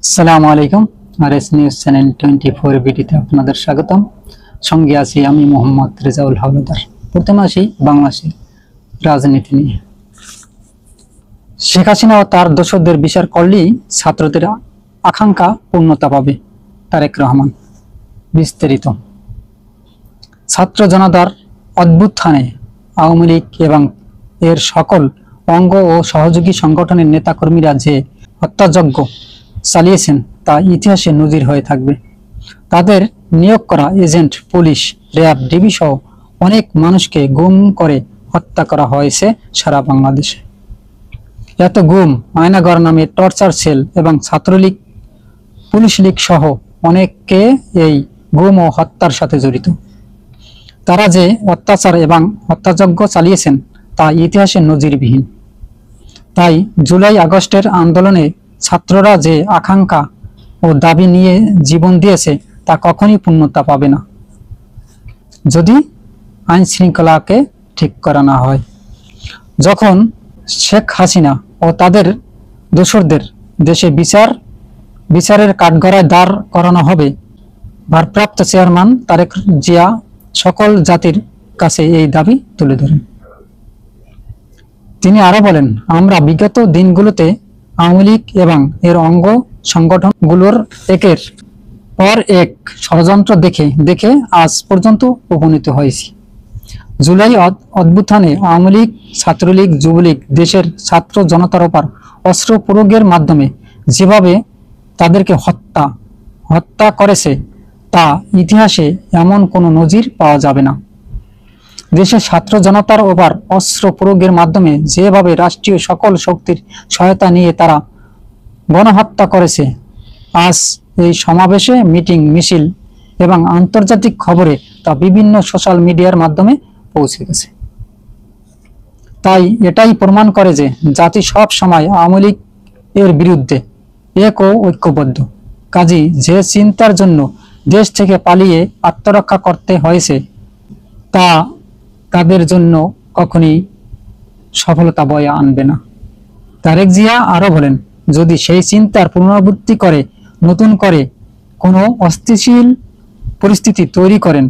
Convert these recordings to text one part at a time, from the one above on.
আসসালামু আলাইকুম। RS news channel 24 ভিডিওতে আপনাদের স্বাগতম। সঙ্গে আছি আমি মোহাম্মদ রেজাউল হাওলাদার। প্রথমে আসি বাংলাদেশের রাজনীতি নিয়ে। শেখ হাসিনা ও তার দোসরদের বিচার করলেই ছাত্রদের আকাঙ্ক্ষা পূর্ণতা পাবে, তারেক রহমান। বিস্তারিত। ছাত্র জনতার অভ্যুত্থানে আওয়ামী লীগ এবং এর সকল অঙ্গ ও সহযোগী সংগঠনের নেতাকর্মীরা যে হত্যাযজ্ঞ চালিয়েছেন তা ইতিহাসে নজির হয়ে থাকবে। তাদের নিয়োগ করা এজেন্ট, পুলিশ, র্যাব, ডিবি সহ অনেক মানুষকে গুম করে হত্যা করা হয়েছে সারা বাংলাদেশে। এত গুম, আয়নাঘর নামে টর্চার সেল এবং ছাত্রলীগ, পুলিশ লীগ সহ অনেককে এই গুম ও হত্যার সাথে জড়িত। তারা যে অত্যাচার এবং হত্যাযজ্ঞ চালিয়েছেন তা ইতিহাসে নজিরবিহীন। তাই জুলাই আগস্টের আন্দোলনে ছাত্ররা যে আকাঙ্ক্ষা ও দাবি নিয়ে জীবন দিয়েছে তা কখনই পূর্ণতা পাবে না যদি আইন শৃঙ্খলাকে ঠিক করা না হয়। যখন শেখ হাসিনা ও তাদের দোসরদের দেশে বিচারের কাঠগড়ায় দাঁড় করানো হবে, ভারপ্রাপ্ত চেয়ারম্যান তারেক জিয়া সকল জাতির কাছে এই দাবি তুলে ধরেন। তিনি আরো বলেন, আমরা বিগত দিনগুলোতে আওয়ামী লীগ এবং এর অঙ্গ সংগঠনগুলোর একের পর এক ষড়যন্ত্র দেখে দেখে আজ পর্যন্ত উপনীত হয়েছি। জুলাই অভ্যুত্থানে আওয়ামী লীগ, ছাত্রলীগ, যুবলীগ দেশের ছাত্র জনতার উপর অস্ত্র প্রয়োগের মাধ্যমে যেভাবে তাদেরকে হত্যা করেছে তা ইতিহাসে এমন কোনো নজির পাওয়া যাবে না। দেশের ছাত্র জনতার ওপর অস্ত্র প্রয়োগের মাধ্যমে যেভাবে রাষ্ট্রীয় সকল শক্তির সহায়তা নিয়ে তারা গণহত্যা করেছে, আজ এই সমাবেশে, মিটিং, মিছিল এবং আন্তর্জাতিক খবরে তা বিভিন্ন সোশ্যাল মিডিয়ার মাধ্যমে পৌঁছে গেছে। তাই এটাই প্রমাণ করে যে জাতি সব সময় আওয়ামী লীগ এর বিরুদ্ধে এক ও ঐক্যবদ্ধ। কাজী যে চিন্তার জন্য দেশ থেকে পালিয়ে আত্মরক্ষা করতে হয়েছে তা তাদের জন্য কখনই সফলতা বয়ে আনবে না। তারেক জিয়া আরো বলেন, যদি সেই চিন্তার পুনরাবৃত্তি করে নতুন করে কোনো অস্থিতিশীল পরিস্থিতি তৈরি করেন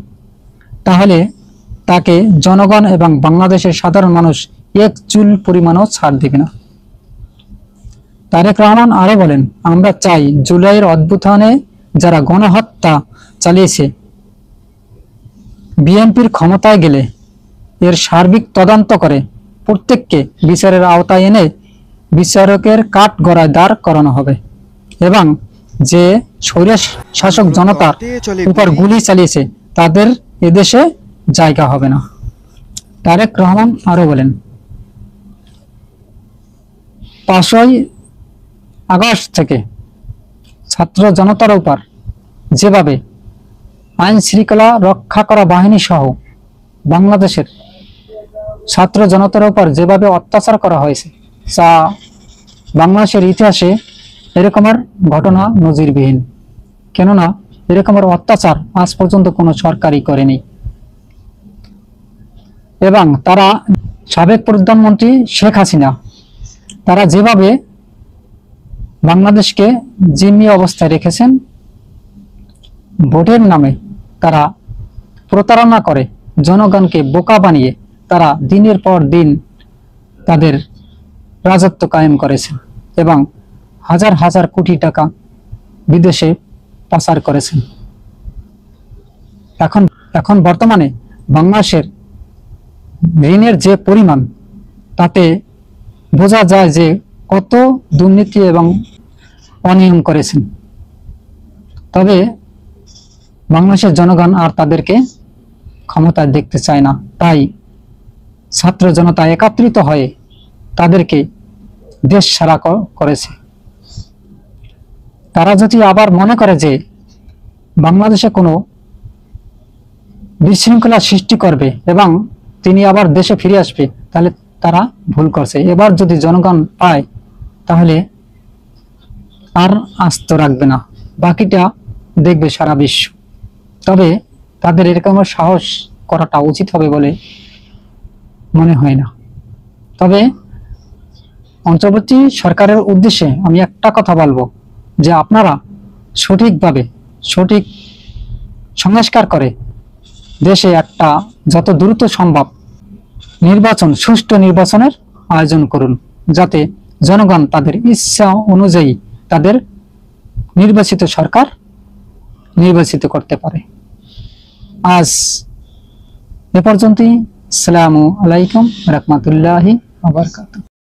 তাহলে তাকে জনগণ এবং বাংলাদেশের সাধারণ মানুষ এক চুল পরিমাণও ছাড় দেবে না। তারেক রহমান আরো বলেন, আমরা চাই জুলাইয়ের অভ্যুত্থানে যারা গণহত্যা চালিয়েছে বিএনপির ক্ষমতায় গেলে এর সার্বিক তদন্ত করে প্রত্যেককে বিচারের আওতায় এনে বিচারকের কাঠগড়ায় দাঁড় করানো হবে এবং যে স্বৈর শাসক জনতার উপর গুলি চালিয়েছে তাদের এদেশে জায়গা হবে না। তারেক রহমান আরো বলেন, 5ই আগস্ট থেকে ছাত্র জনতার উপর যেভাবে আইন শৃঙ্খলা রক্ষা করা বাহিনী সহ বাংলাদেশের ছাত্র জনতার উপর যেভাবে অত্যাচার করা হয়েছে তা বাংলাদেশের ইতিহাসে এরকমের ঘটনা নজিরবিহীন। কেননা এরকমের অত্যাচার আজ পর্যন্ত কোনো সরকারই করেনি। এবং তারা সাবেক প্রধানমন্ত্রী শেখ হাসিনা তারা যেভাবে বাংলাদেশকে জিম্মি অবস্থায় রেখেছেন, ভোটের নামে তারা প্রতারণা করে জনগণকে বোকা বানিয়ে তারা দিনের পর দিন তাদের রাজত্ব কায়েম করেছেন এবং হাজার হাজার কোটি টাকা বিদেশে পাচার করেছেন। এখন বর্তমানে বাংলাদেশের ঋণের যে পরিমাণ তাতে বোঝা যায় যে কত দুর্নীতি এবং অনিয়ম করেছেন। তবে বাংলাদেশের জনগণ আর তাদেরকে ক্ষমতায় দেখতে চায় না। তাই ছাত্র জনতা একত্রিত হয়ে তাদেরকে দেশ ছাড়া করেছে। তারা যদি আবার মনে করে যে বাংলাদেশে কোনো বিশৃঙ্খলা সৃষ্টি করবে এবং তিনি আবার দেশে ফিরে আসবে, তাহলে তারা ভুল করছে। এবার যদি জনগণ পায় তাহলে আর আস্ত রাখবে না, বাকিটা দেখবে সারা বিশ্ব। তবে তাদের এরকম সাহস করাটা উচিত হবে বলে মনে হয় না। তবে অন্তর্বর্তী সরকারের উদ্দেশ্যে আমি একটা কথা বলবো, যে আপনারা সঠিকভাবে সঠিক সংস্কার করে দেশে একটা যত দ্রুত সম্ভব নির্বাচন, সুষ্ঠু নির্বাচনের আয়োজন করুন, যাতে জনগণ তাদের ইচ্ছা অনুযায়ী তাদের নির্বাচিত সরকার নির্বাচিত করতে পারে। আজ এ পর্যন্তই। আসসালামু আলাইকুম রাহমাতুল্লাহি ওয়া বারাকাতুহু।